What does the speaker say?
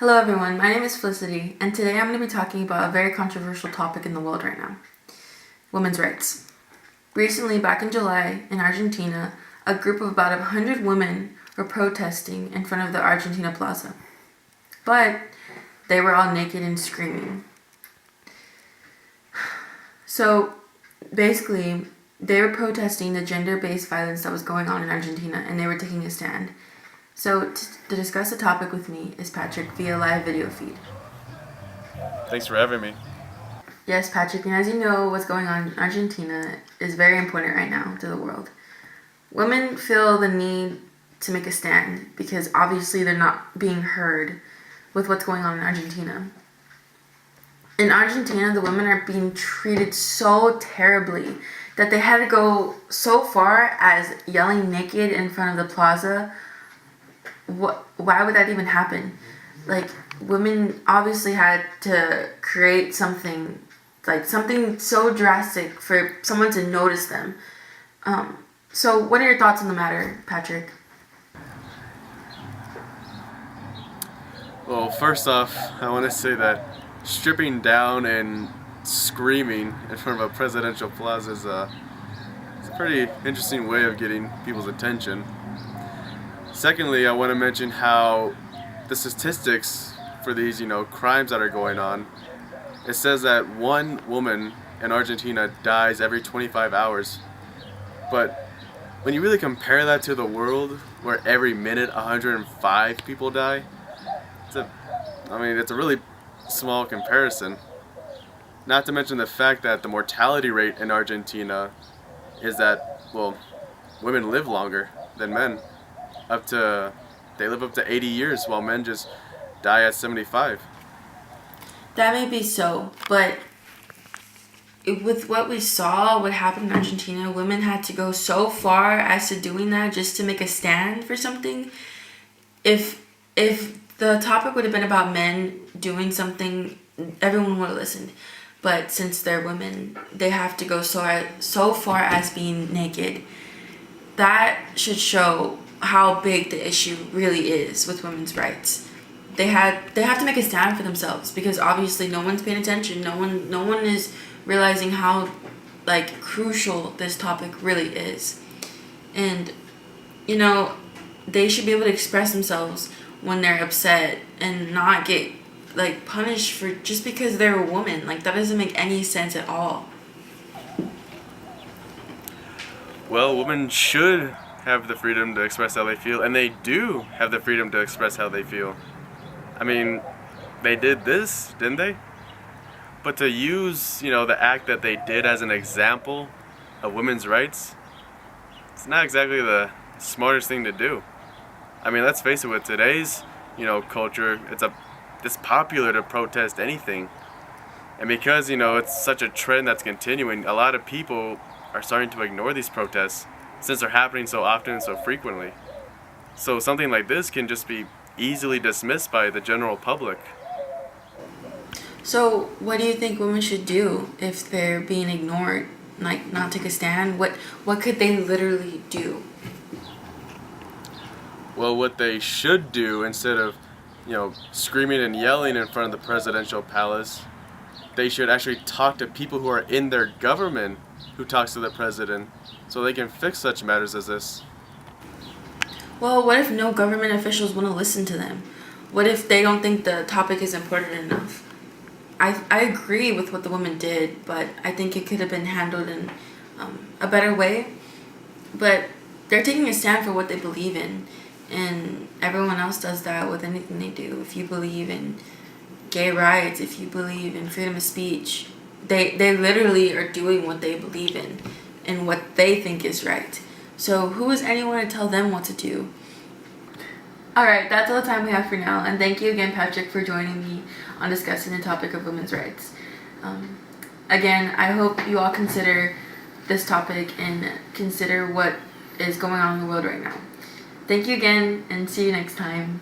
Hello everyone, my name is Felicity, and today I'm going to be talking about a very controversial topic in the world right now. Women's rights. Recently, back in July, in Argentina, a group of about 100 women were protesting in front of the Argentina Plaza. But they were all naked and screaming. So basically, they were protesting the gender-based violence that was going on in Argentina, and they were taking a stand. So to discuss the topic with me is Patrick via live video feed. Thanks for having me. Yes, Patrick, and as you know, what's going on in Argentina is very important right now to the world. Women feel the need to make a stand because obviously they're not being heard with what's going on in Argentina. In Argentina, the women are being treated so terribly that they had to go so far as yelling naked in front of the plaza. Why would that even happen? Like, women obviously had to create something so drastic for someone to notice them. So what are your thoughts on the matter, Patrick? Well, first off, I want to say that stripping down and screaming in front of a presidential plaza is a pretty interesting way of getting people's attention. Secondly, I want to mention how the statistics for these, crimes that are going on, it says that one woman in Argentina dies every 25 hours. But when you really compare that to the world, where every minute 105 people die, it's a really small comparison. Not to mention the fact that the mortality rate in Argentina is that, women live longer than men. They live up to 80 years, while men just die at 75. That may be so, but with what we saw, what happened in Argentina, women had to go so far as to doing that just to make a stand for something. If the topic would have been about men doing something, everyone would have listened. But since they're women, they have to go so far as being naked. That should show how big the issue really is with women's rights. They have to make a stand for themselves because obviously no one's paying attention. No one is realizing how crucial this topic really is. And they should be able to express themselves when they're upset and not get punished for just because they're a woman. That doesn't make any sense at all. Well, women should have the freedom to express how they feel, and they do have the freedom to express how they feel. I mean, they did this, didn't they? But to use, the act that they did as an example of women's rights, it's not exactly the smartest thing to do. I mean, let's face it, with today's, culture, it's popular to protest anything. And because, it's such a trend that's continuing, a lot of people are starting to ignore these protests since they're happening so often and so frequently. So something like this can just be easily dismissed by the general public. So what do you think women should do if they're being ignored, not take a stand? What could they literally do? Well, what they should do, instead of, screaming and yelling in front of the presidential palace, they should actually talk to people who are in their government who talks to the president, so they can fix such matters as this. Well, what if no government officials want to listen to them? What if they don't think the topic is important enough? I agree with what the woman did, but I think it could have been handled in a better way. But they're taking a stand for what they believe in, and everyone else does that with anything they do. If you believe in gay rights, if you believe in freedom of speech, they literally are doing what they believe in and what they think is right. So who is anyone to tell them what to do? Alright, that's all the time we have for now, and thank you again, Patrick, for joining me on discussing the topic of women's rights. Again, I hope you all consider this topic and consider what is going on in the world right now. Thank you again, and see you next time.